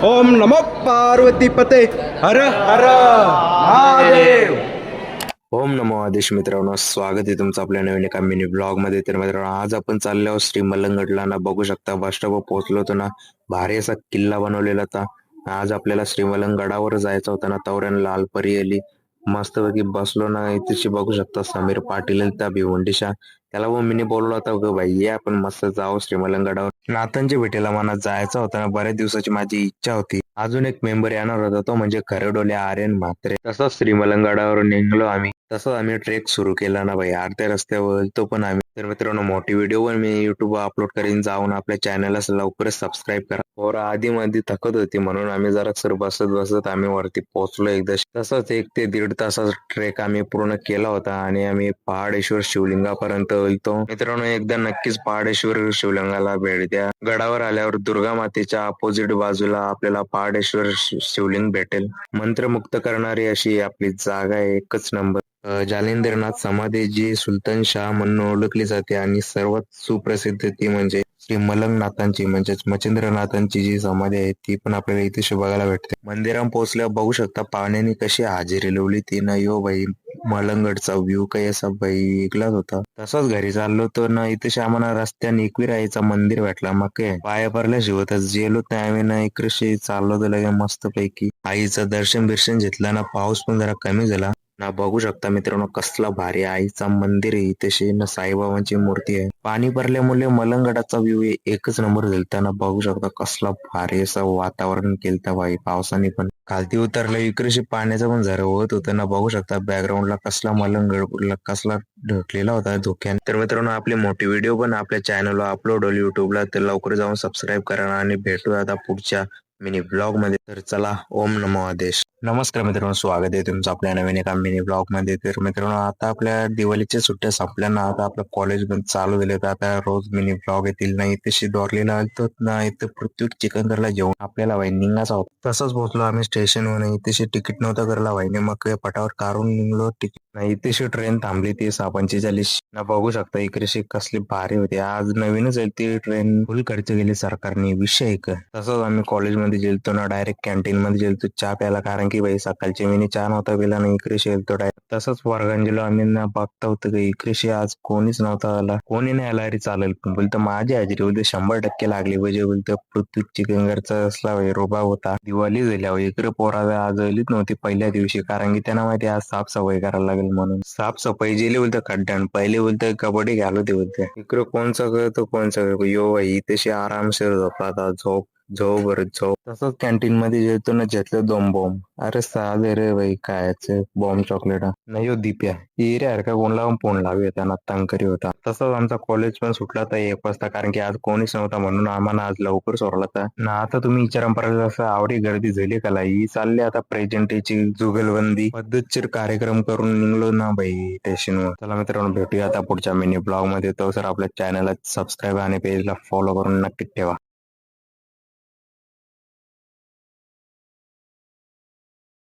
ओम नमो पार्वती पते हर हर महादेव. ओम नमो आदेश मित्रांनो, स्वागत आहे तुमचं आपल्या नवीन एका मिनी ब्लॉग मध्ये. तर मित्रांनो, आज आपण चाललो आहोत श्री मलंगडला ना. बघू शकता बस स्टॉप पोहोचलो होतो ना. भारी असा किल्ला बनवलेला होता. आज आपल्याला श्री मलंगडावर जायचं होतं ना. तवऱ्यानं लाल परी आली. मस्तपैकी बसलो ना. इथेशी बघू शकता समीर पाटील त्या भिवंडीशा. त्याला मग मीने बोलवलं होता ग भाई, ये आपण मस्त जाऊ श्री मलंगडावर. नातांच्या भेटीला मनात जायचं होतं ना. बऱ्याच दिवसाची माझी इच्छा होती. अजून एक मेंबर येणार होता, तो म्हणजे खरडोले आर्यन म्हात्रे. तसंच श्रीमलंगडावर निघलो आम्ही. तसंच आम्ही ट्रेक सुरू केला ना भाई. अर्ध्या रस्त्यावर तो पण आम्ही. तर मित्रांनो, मोठी व्हिडिओ पण मी युट्यूबवर अपलोड करीन. जाऊन आपल्या चॅनलला लवकरच सबस्क्राईब करा. और आधी मध्ये थकत होती म्हणून आम्ही जरा सर बसत बसत आम्ही वरती पोहोचलो एकदा. तसंच 1 ते 1.5 तासाचा ट्रेक आम्ही पूर्ण केला होता आणि आम्ही पहाडेश्वर शिवलिंगापर्यंत येतो. मित्रांनो, एकदा नक्कीच पहाडेश्वर शिवलिंगाला भेट द्या. गडावर आल्यावर दुर्गा मातेच्या अपोजिट बाजूला आपल्याला पहाडेश्वर शिवलिंग भेटेल. मंत्रमुक्त करणारी अशी आपली जागा आहे, एकच नंबर. जालिंदरनाथ समाधी जी सुलतान शाह म्हणून ओळखली जाते आणि सर्वात सुप्रसिद्ध ती म्हणजे श्री मलंगनाथांची म्हणजेच मच्छिंद्रनाथांची जी समाधी आहे ती पण आपल्याला इथे बघायला भेटते. मंदिरात पोहोचल्यावर बघू शकता पाण्याने कशी हजेरी लावली ती ना. यो भाई, मलंगडचा व्ह्यू काही असा भाई वेगळाच होता. तसंच घरी चाललो तर ना, इथे आम्हाला रस्त्याने एकविराईचा मंदिर भेटला. मग काय पाया पडल्या शिवतच गेलो नाही आम्ही ना. इकडे चाललो तर लगे मस्त पैकी आईचं दर्शन बिर्शन घेतलं ना. पाऊस पण जरा कमी झाला ना. बघू शकता मित्रांनो, कसला भारी आईचा मंदिर आहे इथे ना. साईबाबांची मूर्ती आहे. पाणी भरल्यामुळे मलंगडाचा व्ह्यू एकच नंबर दिलता ना. बघू शकता कसला भारी असं वातावरण केलता भाई पावसाने पण. खालती उतरलं इकडे पाण्याचं पण झरा होत होतं ना. बघू शकता बॅकग्राऊंडला कसला मलंगड कसला ढकलेला होता धोक्याने. तर मित्रांनो, आपली मोठी व्हिडिओ पण आपल्या चॅनलला अपलोड होईल युट्यूबला. तर लवकर जाऊन सबस्क्राईब करा आणि भेटूया आता पुढच्या मिनी ब्लॉग मध्ये. तर चला, ओम नमो आदेश. नमस्कार मित्रांनो, स्वागत आहे तुमचं आपल्या नवीन एका मिनी ब्लॉग मध्ये. तर मित्रांनो, आता आपल्या दिवाळीच्या सुट्ट्या संपल्या ना. आता आपलं कॉलेज पण चालू झाले. तर आता रोज मिनी ब्लॉग येतील ना. इथे डॉरलेला आलतो ना. इथे पृथ्वी चिकन करायला जेवण आपल्याला वाई निघायचा होता. तसंच पोहोचलो आम्ही स्टेशनवर. इथे तिकीट नव्हतं करायला वाईने. मग पटावर काढून निघलो तिकीट. नाही इथे ट्रेन थांबली ती 6:45 ना. बघू शकता इकडे कसली भारी होती. आज नवीनच आहे ती ट्रेन. फुल खर्च गेली सरकारने, विषय एक. तसंच आम्ही कॉलेजमध्ये गेलतो ना. डायरेक्ट कॅन्टीन मध्ये गेलतो चहा प्यायला. कारण की भाई सकाळची मी चहा नव्हता पिला ना. इकडे गेलतो डायरेक्ट. तसंच वर्गात गेलो आम्ही ना. बघता होतं की इकडे आज कोणीच नव्हता आला. कोणी नाही आला तरी चालेल, पण बोलतं माझी हजेरी बोलते 100% लागली पाहिजे. बोलतं पृथ्वी चिकनगरचा असला रुबाब होता. दिवाळी झाल्यावर इकडे पोराला आज आलीच नव्हती पहिल्या दिवशी. कारण की त्यांना माहिती आज साफसफाई करायला लागेल म्हणून. साफसफाई गेली बोलतं खड्ड्यान. पहिले बोलतं कबड्डी घालू दे बोलते. इकडे कोणचं करतो कोणचं यो भाई. तशी आरामशीर झोपला आता. झोप झोप बरं झोप. तसंच कॅन्टीन मध्ये जेवतो ना, घेतलं 2 बॉम्ब. अरे साधे रे भाई, कायचे बॉम्ब चॉकलेट नाही हो दिप्या. एरिया का कोणला पण फोन लावूया त्यांना, तंकरी होता. तसंच आमचा कॉलेज पण सुटला तर 1 वाजता. कारण की आज कोणीच नव्हता म्हणून आम्हाला आज लवकर सोडला तर ना. आता तुम्ही विचारा असं आवडी गर्दी झाली का ही चालली आता प्रेझेंटेची जुगलबंदी पद्धतशीर कार्यक्रम करून निघलो ना भाई स्टेशनवर. चला मित्रांनो, भेटूया आता पुढच्या मिनी ब्लॉग मध्ये. तो सर आपल्या चॅनलला सबस्क्राईब आणि पेजला फॉलो करून नक्की ठेवा.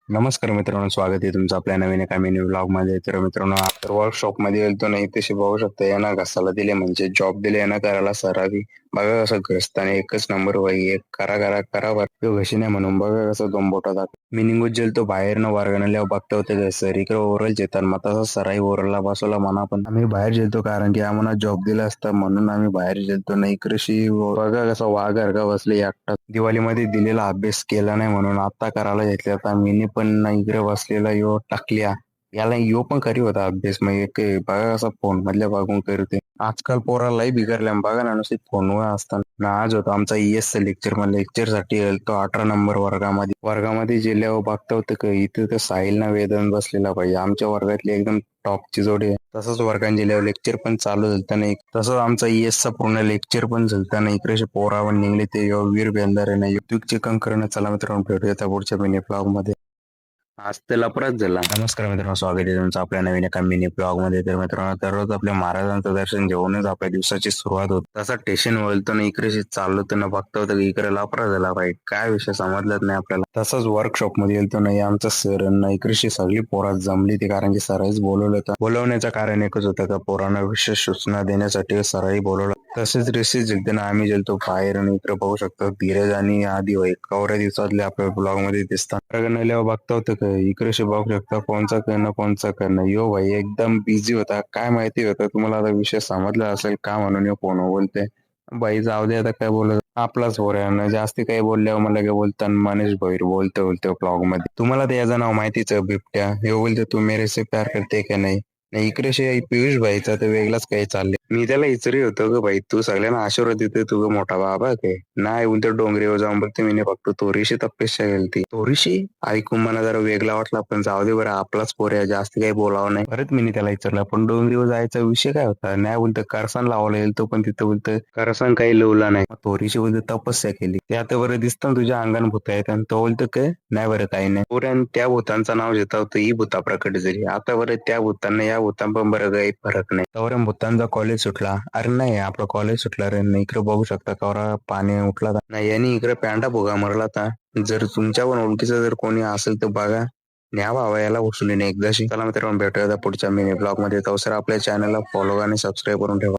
नमस्कार मित्रांनो, स्वागत आहे तुमचं आपल्या नवीन एका मिनी ब्लॉग मध्ये. तर मित्रांनो, वर्कशॉप मध्ये गेलतो नाही. तशी बघू शकता यांना घसाला दिले म्हणजे जॉब दिले यांना करायला सरावी. बघा कसं घसताना एकच नंबर वाई. एक करा करा करा तो घशी नाही म्हणून बघा कसं 2 बोटात. मी निघून गेलतो बाहेर न. वर्गाने लिहाव बघता होते सर इकडे ओरल येतात. मग तसं सराई ओरलला बसवला म्हणा. पण आम्ही बाहेर गेलतो कारण की आम्हाला जॉब दिला असता म्हणून आम्ही बाहेर गेलतो. नाही इकडे बघा कसं वाघ बसले एकटा. दिवाळीमध्ये दिलेला अभ्यास केला नाही म्हणून आता करायला घेतले. आता मीने पण ना इकडे बसलेला यो टाकल्या. याला यो पण करी होता अभ्यास. मग बघा कसा फोन मधल्या बघून करते. आजकाल पोरालाही बिघडल्या बघा ना. नुसते फोनवर असतात ना. आज होता आमचा ES लेक्चर. मग लेक्चर साठी तो 18 नंबर वर्गामध्ये गेल्यावर बघता होतं की इथे तर साहिल ना वेदन बसलेला पाहिजे. आमच्या वर्गातली एकदम टॉपची जोडी आहे. तसंच वर्गात गेल्यावर लेक्चर पण चालू झालता नाही. तसंच आमचा ES चा पूर्ण लेक्चर पण झालता नाही. इकडे पोरा पण निघले ते वीर बेंदारे नाही युट्यूब चिकन करणं. चला मित्रांनो, भेटूया पुढच्या मिनी ब्लॉग मध्ये. आज तर लपराच झाला. नमस्कार मित्रांनो, स्वागत आहे तुमचं आपल्या नवीन एका मिनी ब्लॉग मध्ये. तर मित्रांनो, दररोज आपल्या महाराजांचं दर्शन घेऊनच आपल्या दिवसाची सुरुवात होते. तसा स्टेशन वळतो ना इकडे चाललो तर ना बघता होतं की इकडे लपरा झाला पाहिजे, काय विषय समजलाच नाही आपल्याला. तसंच वर्कशॉप मध्ये गेलतो ना, आमचा सर ना इकडची सगळी पोरात जमली ती, कारण की सराईच बोलवलं होतं. बोलवण्याचं कारण एकच होतं का पोरांना विशेष सूचना देण्यासाठी सराई बोलवलं. तसेच रेसिस जिंकताना आम्ही गेलतो बाहेर आणि इकडे बघू शकतो धीरज आणि आदी होय कवऱ्या दिवसातले आपल्या ब्लॉग मध्ये दिसतात. बघता होतं का इकडे बघू शकता कोणचा करणं यो भाई एकदम बिझी होता, काय माहिती होतं तुम्हाला आता विषय समजला असेल का म्हणून यो फोन बोलते. बाई जाऊ दे आता काय बोलत आपलाच पोऱ्यानं जास्ती काही बोलल्यावर मला काय बोलता मनीष भैर बोलतो ब्लॉग मध्ये. तुम्हाला ते याचं नाव माहितीच आहे, बिबट्या हे बोलतो तू मेरे से प्यार करते का नाही. नाही इकडे पियुष भाईचा तर वेगळाच काही चाललंय. मी त्याला इचरी होतो ग भाई, तू सगळ्यांना आशीर्वाद देते तू ग मोठा बाबा काय नाही उलट डोंगरीवर जाऊन बघते मी फक्त तोरीशी तपस्या केली. तोरीशी ऐकून मला जरा वेगळा वाटला, पण जाऊ दे बरं आपलाच पोऱ्या जास्त काही बोलावं नाही. परत मी त्याला विचारला पण डोंगरीवर जायचा विषय काय होता. नाही बोलतं करसान लावायला येईल तो, पण तिथं बोलतं करसान काही लावला नाही. तोरीशी बोलतं तपस्या केली. ते आता बरं दिसतं तुझ्या अंगण भूत आहेत आणि तो बोलतं काय नाही बरं काही नाही. पोऱ्यान त्या भूतांचं नाव घेता होतं ही भूता प्रकट झाली. आता बरं त्या भूतांना या भूतां पण बरं काही फरक नाही. तर भूतांचा कॉलेज सुटला. अरे नाही आपलं कॉलेज सुटला रे. इकडे बघू शकता कवरा पाणी उठला नाही यांनी इकडे पॅन्डा भोगा मरला था. जर तुमच्या पण ओळखीचं जर कोणी असेल तर बघा न्या बाबा याला उचलून एकदाशी. चला मित्रांनो भेटूया पुढच्या मिनी ब्लॉग मध्ये. तर आपल्या चॅनलला फॉलो आणि सबस्क्राईब करून ठेवा.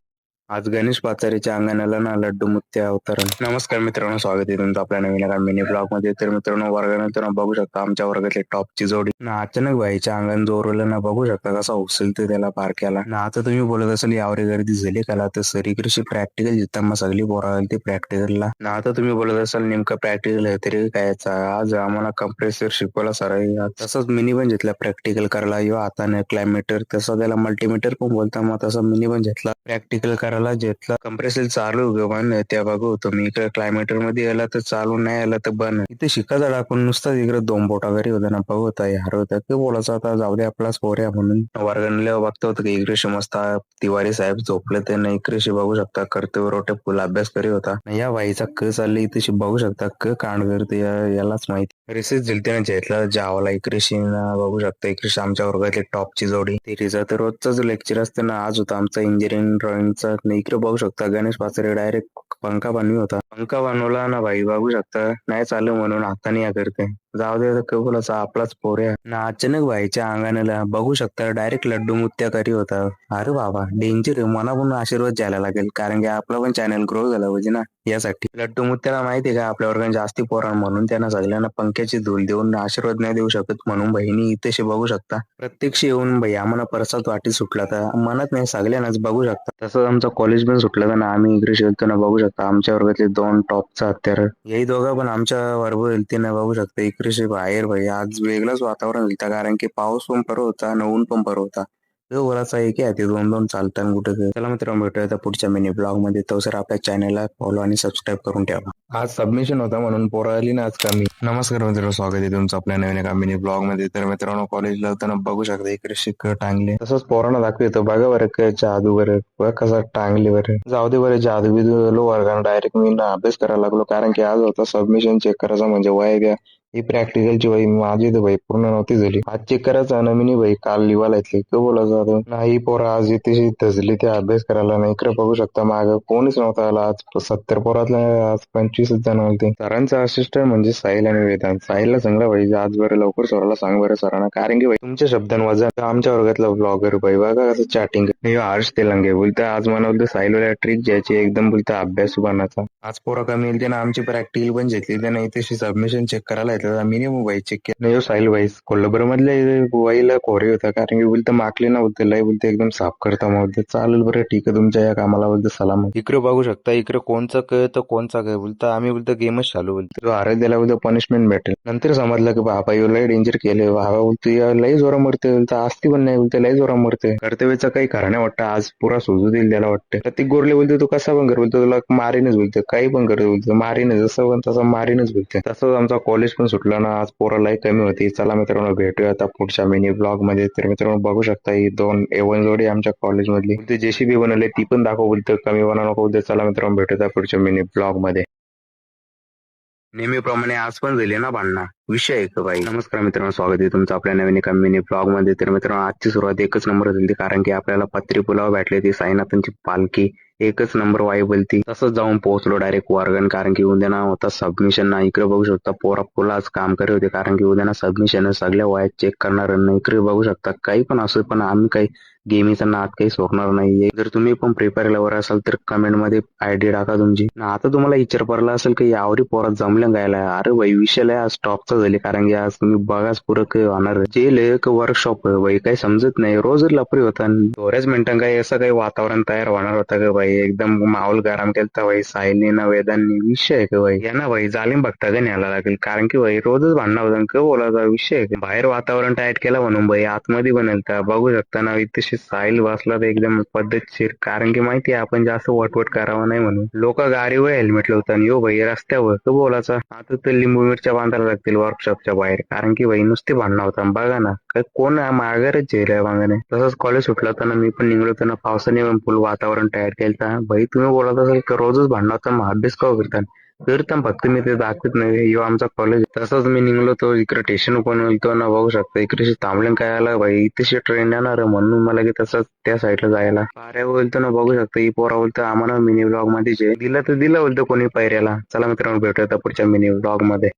आज गणेश पाचारीच्या अंगणाला ना लड्डू मुत्ते अवतरण. नमस्कार मित्रांनो, स्वागत आहे तुमचं आपल्या नवीन एका मिनी ब्लॉग मध्ये. तर मित्रांनो वर्गानंतर बघू शकता आमच्या वर्गातली टॉपची जोडी ना अचानक भाईच्या अंगण जोरवलं ना बघू शकता कसा उचलते त्याला पारख्याला ना. आता तुम्ही बोलत असाल यावरी गर्दी झाली त्याला, तर सरीकडची प्रॅक्टिकल जिथं मग सगळी पोरा ते प्रॅक्टिकलला ना. आता तुम्ही बोलत असाल नेमकं प्रॅक्टिकल आहे तरी काय आज आम्हाला कंप्रेसर शिकवला सर. तसंच मिनी पण घेतला प्रॅक्टिकल करायला यो हाताने क्लायमीटर, तसं त्याला मल्टीमीटर पण बोलता, मग तसं मिनी पण घेतला प्रॅक्टिकल करायला. घेतला कंप्रेसर चालू पण त्या बघू तुम्ही इकडे क्लायमीटर मध्ये आला तर चालू, नाही आला तर बंद. इथे शिकायचा टाकून नुसतं इकडे दोन बोटा घरी होता ना बघू होता यार होता ते बोलायचं आता जाऊ दे आपलाच पोऱ्या म्हणून. वर्गणल्या बघता होतं की इकडे मस्त तिवारी साहेब झोपले ते ना इकडे बघू शकता कर्तव्य रोटे फुल अभ्यास करी होता. या बाईचा क चालली इथे बघू शकता क कांड करते यालाच माहिती. रिसेस झिलते ना झेतला जावाला इकडेशी बघू शकता इकडे आमच्या वर्गातली टॉपची जोडी. तिचा तर रोजचाच लेक्चर असते ना, आज होता आमचा इंजिनिअरिंग ड्रॉइंगचा. इकडे बघू शकता गणेश पाचरे डायरेक्ट पंखा बनवी होता. पंखा बनवला ना भाई बघू शकता नाही चालू म्हणून हाताने या करते. जाऊ दे बोलाचा आपलाच पोऱ्या ना. अचानक भाईच्या अंगणाला बघू शकता डायरेक्ट लड्डू मुत्या करी होता. अरे बाबा डेंजर. मला पण आशीर्वाद द्यायला लागेल कारण की आपला पण चॅनल ग्रो झाला पाहिजे ना. यासाठी लड्डू मुत्याला माहितीये का आपल्या वर्गात जास्ती पोरा म्हणून त्यांना सगळ्यांना पंख्याची धूल देऊन आशीर्वाद नाही देऊ शकत, म्हणून बहिणी इथे बघू शकता प्रत्यक्ष येऊन भाई आम्हाला परसाद वाटी सुटला तर म्हणत नाही सगळ्यांनाच बघू शकता. तसंच आमचा कॉलेज पण सुटला तर ना आम्ही इकडे शिकतो ना बघू शकता आमच्या वर्गातले दोन टॉपचा हत्यार यही दोघं पण आमच्या वर्ग हेलते ना बघू शकता. इकडे बाहेर भाई आज वेगळंच वातावरण होतं कारण की पाऊस पण बरं होता आणि ऊन पण बरं होता. बोलायचं आहे की ते दोन दोन चालतात कुठे. चला मित्रांनो भेटूया पुढच्या मिनी ब्लॉग मध्ये. तो सर आपल्या चॅनलला फॉलो आणि सबस्क्राईब करून ठेवा. आज सबमिशन होता म्हणून पोरं आली ना आज कमी. नमस्कार मित्रांनो, स्वागत आहे तुमचं आपल्या नवीन एका मिनी ब्लॉग मध्ये. तर मित्रांनो कॉलेजला होताना बघू शकता इकडे शिक टांगले तसंच पोरांना दाखवतो बघा बरं काय जादू बरं बघ कसा टांगले बरं. जाऊ दे बरं जादू बिदू लो वर्गानं डायरेक्ट मी ना अभ्यास करायला लागलो कारण की आज होता सबमिशन चेक करायचा म्हणजे वय द्या. ही प्रॅक्टिकलची वही माझी तर भाई पूर्ण नव्हती झाली. आज चेक करायचं ना मी भाई काल लिवायला येतली तो बोलायचं नाही पोरं आज इथे धजली ते अभ्यास करायला नाही. इकडे बघू शकता मागं कोणीच नव्हता आला. आज 70 पोरातल्या आज 25 जण होते. सरांचा असिस्टंट म्हणजे साहिल आणि वेदांत. साहिलला सांगला भाई आज बरं लवकर सराला सांग बरं सरांना कारण की भाई तुमच्या शब्दांवर वजन आमच्या वर्गातला ब्लॉगर भाई बघा कसं चॅटिंग हर्ष तेलंगे बोलतं आज मला बोलतं साहिलला ट्रिक घ्यायची एकदम बोलतं अभ्यास बनाचा. आज पोरं कमी येईल ना आमची प्रॅक्टिकल पण घेतली त्याने इथे सबमिशन चेक करायला येतं मिनिमम वाई चेक केलं नाही. साहिल भाई कोल्हापूर मधल्या वाईला कोरे होता कारण की बोलतं माकले ना बोलते लय बोलते एकदम साफ करता मग चालेल बरं ठीक आहे तुमच्या या कामाला बोलतं सलाम. इकडे बघू शकता इकडे कोणचा क तर कोणचा क बोलतं आम्ही बोलतो गेमच चालू बोलतो. जो हारेल त्याला बोलतो पनिशमेंट भेटेल. नंतर समजलं की बाबा यो लय डेंजर केले बाबा बोलतो लय जोरा मरते बोलतं आस्ती पण नाही बोलते लय जोरा मरते. कर्तव्याचा काही खरा नाही वाटतं आज पुरा सोजू देईल त्याला वाटतं. प्रत्येक गोरले बोलतो तू कसा पण कर बोलतो तुला मारीनच बोलतो काही पण कर बोलतो मारीनच जसं पण तसं मारीनच बोलते. तसंच आमचा कॉलेज पण सुटला ना आज पोरा लय कमी होती. चला मित्रांनो भेटूया आता पुढच्या मिनी ब्लॉग मध्ये. तर मित्रांनो बघू शकता ही दोन एवन जोडी आमच्या कॉलेज मधली ते जेसीबी बनवले ती पण दाखव बोलतं कमी बनवू नको बोलते. चला मित्रांनो भेटूया पुढच्या मिनी ब्लॉग मध्ये. नेहमीप्रमाणे आज पण झाली ना भांडणं. विषय आहे का भाई. नमस्कार मित्रांनो, स्वागत आहे तुमचं आपल्या नवीन एका मिनी ब्लॉग मध्ये. तर मित्रांनो, आजची सुरुवात एकच नंबर झाली कारण की आपल्याला पत्री पुलाव भेटले ती साईनाथांची पालखी. एकच नंबर वाई बोलती. तसंच जाऊन पोहोचलो डायरेक्ट वर्गण कारण की उद्या ना होता सबमिशन ना. इकडे बघू शकता पोरा फुलाच काम करे होते कारण की उद्या ना सबमिशन सगळ्या वाया चेक करणार नाही. इकडे बघू शकता काही पण असो पण आम्ही काही गेमिंगचा नाद काही सोडणार नाहीये. जर तुम्ही पण प्रिपेअर लेवर असाल तर कमेंट मध्ये आयडी टाका तुमची. आता तुम्हाला विचार पडला असेल की यावरी पोरात जमलं गायला. अरे भाई विषय आज टॉपचा झाले कारण की आज तुम्ही बघाच पुरं काही होणार जेल एक वर्कशॉप भाई काही समजत नाही. रोज लपरी होता थोड्याच मिनिटां काही असं काही वातावरण तयार होणार होतं का भाई. एकदम माहोल गरम केलता भाई सायलीनं वेदांनी. विषय आहे का भाई यांना भाई जालीम बघता का न्यायला लागेल कारण की भाई रोजच भांडणं होतं का बोलायचा विषय आहे. बाहेर वातावरण टाईट केलं म्हणून भाई आतमध्ये बनलता बघू शकता ना. इथे साहिल बसला तर एकदम पद्धतशीर कारण की माहिती आपण जास्त वटवट करावं नाही म्हणून. लोक गाडीवर हेल्मेट लावतात यो भाई रस्त्यावर तो बोलायचा. आता तर लिंबू मिरच्या बांधायला लागतील वर्कशॉपच्या बाहेर कारण की भाई नुसती भांडणं होता. बघा ना काय कोण माघारच झेल वांगाने. तसंच कॉलेज सुटला होता मी पण निघलो होतो ना पावसाने फुल वातावरण तयार केलं. भाई तुम्ही बोलत असाल की रोजच भांडणं होता मग अभ्यास का करतात तर फक्त मी ते दाखवत नाही. यो आमचा कॉलेज. तसंच मी निघलो तो इकडे स्टेशन पण होतो ना बघू शकता. इकडे थांबले काय आला भाई इथे ट्रेन येणार म्हणून मला की तसंच त्या साईडला जायला. पाऱ्या बोलतो ना बघू शकता. ही पोरा बोलतो आम्हाला मिनी ब्लॉग मध्ये जे दिलं तर दिलं बोलतो कोणी पायऱ्याला. चला मित्रांनो भेटूया पुढच्या मिनी ब्लॉग मध्ये.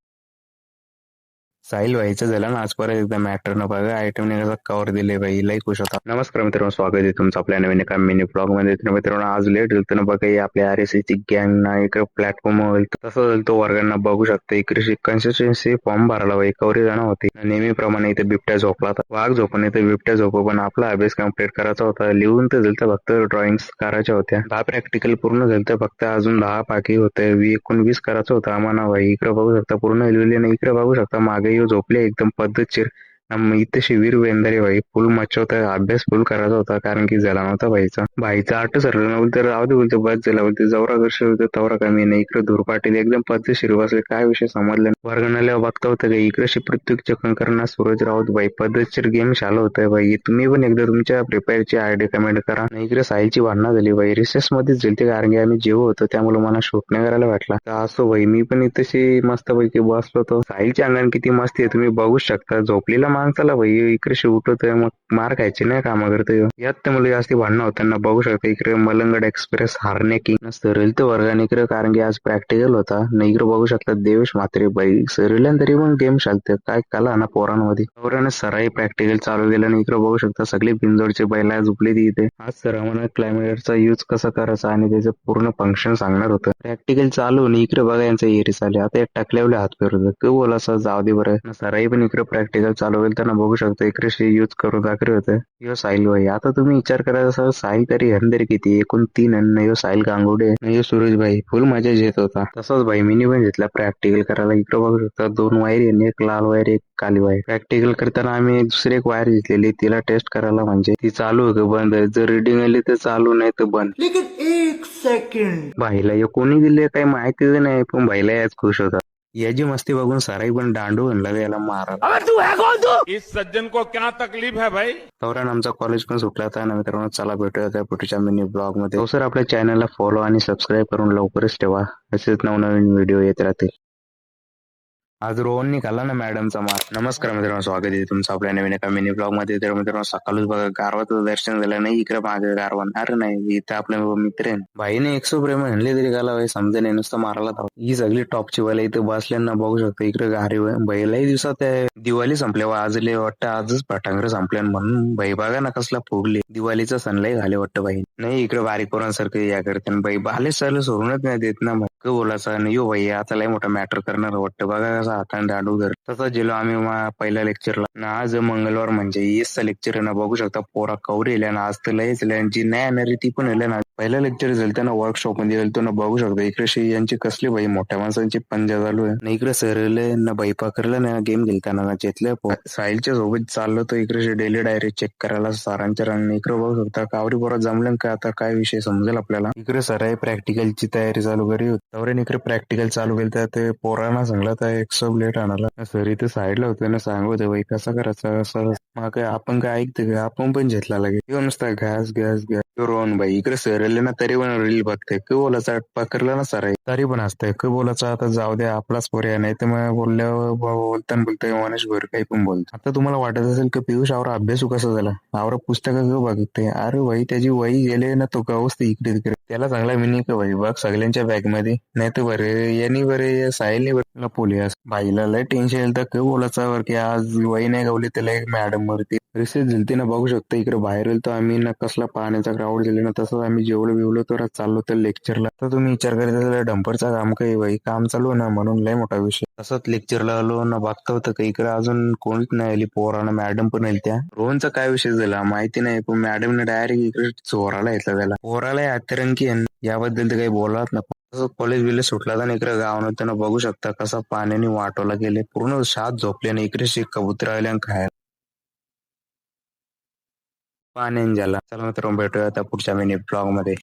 साहिल व्हायचं झालं ना आज परत एकदा मॅटर न बघा आयटम ने कसा कव्हर दिले बाई लई खुश होता. नमस्कार मित्रांनो, स्वागत आहे तुमचं आपल्या नवीन एका मिनी ब्लॉग मध्ये. तर मित्रांनो आज लेट होतं ना बघा आपल्या RSC ची गँग ना इकडे प्लॅटफॉर्म तसं तो वर्गांना बघू शकता. इकडे कन्सिस्टन्सी फॉर्म भरायला बाई कवरी जण होती. नेहमीप्रमाणे इथे बिबट्या झोपला होता. वाघ झोपून इथे बिबट्या झोपो पण आपला अभ्यास कम्प्लीट करायचा होता. लिहून तर झालं फक्त ड्रॉइंग्स करायच्या होत्या. 10 प्रॅक्टिकल पूर्ण झालं फक्त अजून 10 बाकी होते. 19 करायचं होतं आम्हाला भाई. इकडे बघू शकता पूर्ण लिहिले नाही. इकडे बघू शकता मागे झोपले एकदम पद्धतशीर. इथे वीर वेंदारे भाई फुल मच्छवता अभ्यास फुल करायचा होता कारण की झाला नव्हता भाईचा आठ सरलं ना बोलते राहू दे बोलते बस झाला बोलते जवरा वर्ष होते तवरा कमी नाही. इकडे धूर पाटील एकदम पद्धतशीर बसले. काय विषय समजलं वर्गणाला बघता होतं का इकडे प्रत्येक चक्कर सूरज राऊत भाई पद्धतशीर गेम शाल होतंय भाई. तुम्ही पण एकदा तुमच्या प्रिपेअरची आयडी कमेंट करा. इकडे साहिलची भांडणं झाली भाई. रिसेस मध्येच झाली कारण की आम्ही जेव होतो त्यामुळे मला शूट नाही करायला भेटला. असो भाई मी पण इथेशी मस्त पैकी बसलो होतो. साहिलच्या अंगण किती मस्ती आहे तुम्ही बघू शकता. झोपलेला माणसाला भाई इकडे उठवतोय मग मार खायची नाही कामं करतोय. यात तर मुलं जास्ती भांडणं होताना बघू शकता. इकडे मलंगड एक्सप्रेस हारणे की सरल तर वर्गाने इकडे कारण की आज प्रॅक्टिकल होता. न इकडे बघू शकता देवेश म्हात्रे बाई सरल्या तरी पण गेम चालते काय कला ना पोरांमध्ये. पोराने सराई प्रॅक्टिकल चालू केलं आणि इकडे बघू शकता सगळे बिंदोडचे बैला झोपले तिथे. आज सर आम्हाला क्लायमेटचा यूज कसा करायचा आणि त्याचं पूर्ण फंक्शन सांगणार होतं. प्रॅक्टिकल चालू आणि इकडे बघा यांचं एरिस आले. आता एक टाकल्यावर हात फिरवत तू बोला असं जाऊ दे बरं. सराई पण इकडे प्रॅक्टिकल चालू होईल त्यांना बघू शकता. इकडे यूज करू दाखले होते. यो साहिल भाई. आता तुम्ही विचार करायचा असाल साहिल तरी हंदरी किती एकूण 3 आणि यो साहिल गांगुडे यो सूरज भाई फुल मजा घेत होता. तसंच भाई मिनी पण घेतला प्रॅक्टिकल करायला. इकडे बघू शकता 2 वायर आणि एक लाल वायर एक काली वायर. प्रॅक्टिकल करताना आम्ही दुसरी एक वायर घेतलेली तिला टेस्ट करायला म्हणजे ती चालू आहे का बंद. जर रिडिंग आली तर चालू नाही तर बंद. लेकिन 1 सेकंड भाईला कोणी दिले काही माहिती नाही पण भाईला याच खुश होता. याची मस्ती बघून सराई पण दांडू म्हणला याला मारा. इस सज्जन को क्या तकलीफ है भाई. दौरान आमचा कॉलेज पण सुटला होता ना मित्रांनो. चला भेटूया त्या पुढच्या मिनी ब्लॉग मध्ये. हो सर आपल्या चॅनलला फॉलो आणि सबस्क्राईब करून लवकरच ठेवा. असेच नवनवीन व्हिडिओ येत राहतील. आज रोहन निघाला ना मॅडमचा मार. नमस्कार मित्रांनो, स्वागत आहे तुमचं आपल्या नवीन एका मिनी ब्लॉग मध्ये. तर मित्रांनो सकाळच बघा गारवाचं दर्शन झालं नाही. इकडे मागे गारवा अरे नाही इथं आपले मित्र आहे. भाईने 100 प्रेम म्हणले तरी गाला भाई समजे नाही नुसतं मारायला धाव. ही सगळी टॉपची बैला इथं बसल्यांना बघू शकतो. इकडे गारी बैलाही दिवसात दिवाळी संपल्या आजले वाटतं आजच पटांगर संपल्या म्हणून भाई बघा ना कसला फुगले. दिवाळीचा सणलाही झाले वाटतं भाई. नाही इकडे बारीक पोरांसारखं या करते बाई बाले सरले सोडूनच नाही देत ना. बोलायचा नाही यो भाई आता लय मोठा मॅटर करणार वाटतं. बघा कसा हाताने दांडू धर. तसंच गेलो आम्ही पहिल्या लेक्चरला ना. आज मंगळवार म्हणजे येसचा लेक्चर आहे ना बघू शकता. पोरा कवरी येल्या ना आज तर लयच जी नाही येणारी ती पण येल्या ना. पहिला लेक्चर झालं ना वर्कशॉप मध्ये गेलतो ना बघू शकता. इकडे यांची कसली बाई मोठ्या माणसांची पंजा चालू आहे ना. इकडे सरले ना बाई पाकरला ना गेम खेळताना ना घेतल्या साहिलच्या सोबत चाललो तो इकडे डेली डायरी चेक करायला सरांच्या रंग. इकडे बघू शकता कावरी पोरात जमलं का आता काय विषय समजेल आपल्याला. इकडे सर आहे प्रॅक्टिकलची तयारी चालू करी होती. तवरे इकडे प्रॅक्टिकल चालू केलं तर ते पोरांना सांगलं तर एक सब लेट आणाला सर इथे साईडला होते ना सांगत बाई कसा करायचा असं मग काय आपण काय ऐकतो का आपण पण घेतला लागे येऊन नसता घास घास घास रोहन भाई इकडे सरले ना तरी पण रील बघते क बोलायचा पकडला ना सर तरी पण असतंय क बोलायचं आता जाऊ द्या आपलाच पर्याय नाही तर मग बोलल्यावर बोलताना बोलतोय मनेश भर काही पण बोलतो आता तुम्हाला वाटत असेल की पियुष आवरा अभ्यासू कसा झाला आवरा पुस्तक बघते अरे भाई त्याची वही गेले ना तो अवस्था इकडे तिकडे त्याला चांगला मिनी का भाई बघ सगळ्यांच्या बॅग मध्ये नाही तर बरे यांनी बरे साहिलने बरे पोलियास बाईला लय टेन्शन येईल तर बोलायचं वर की आज वही नाही गावली त्याला एक मॅडम वरती रिसेस दिलती ना बघू शकतो इकडे बाहेर येईल तर आम्ही ना कसला पाण्याचा क्राऊड गेले ना तसंच आम्ही जेवढं बिवलो तर चाललो तर लेक्चरला तर तुम्ही विचार करत असाल डंपरचा काम काही भाई काम चालू आहे ना म्हणून लय मोठा विषय तसंच लेक्चरला आलो ना बघता होतं का इकडे अजून कोणीच नाही आली पोराना मॅडम पण येईल त्या रोहनचा काय विषय झाला माहिती नाही पण मॅडमने डायरेक्ट इकडे चोराला येतला त्याला पोराला अतिरंकी याबद्दल तर काही बोलत ना कॉलेज बिलेज सुटला तर इकडे गाव त्यांना बघू शकता कसा पाण्याने वाटवला गेले पूर्ण शात झोपले ना इकडे कबूतर आले आणि खायला पाण्याने झाला चला मित्रांनो भेटूया आता पुढच्या मिनी ब्लॉग मध्ये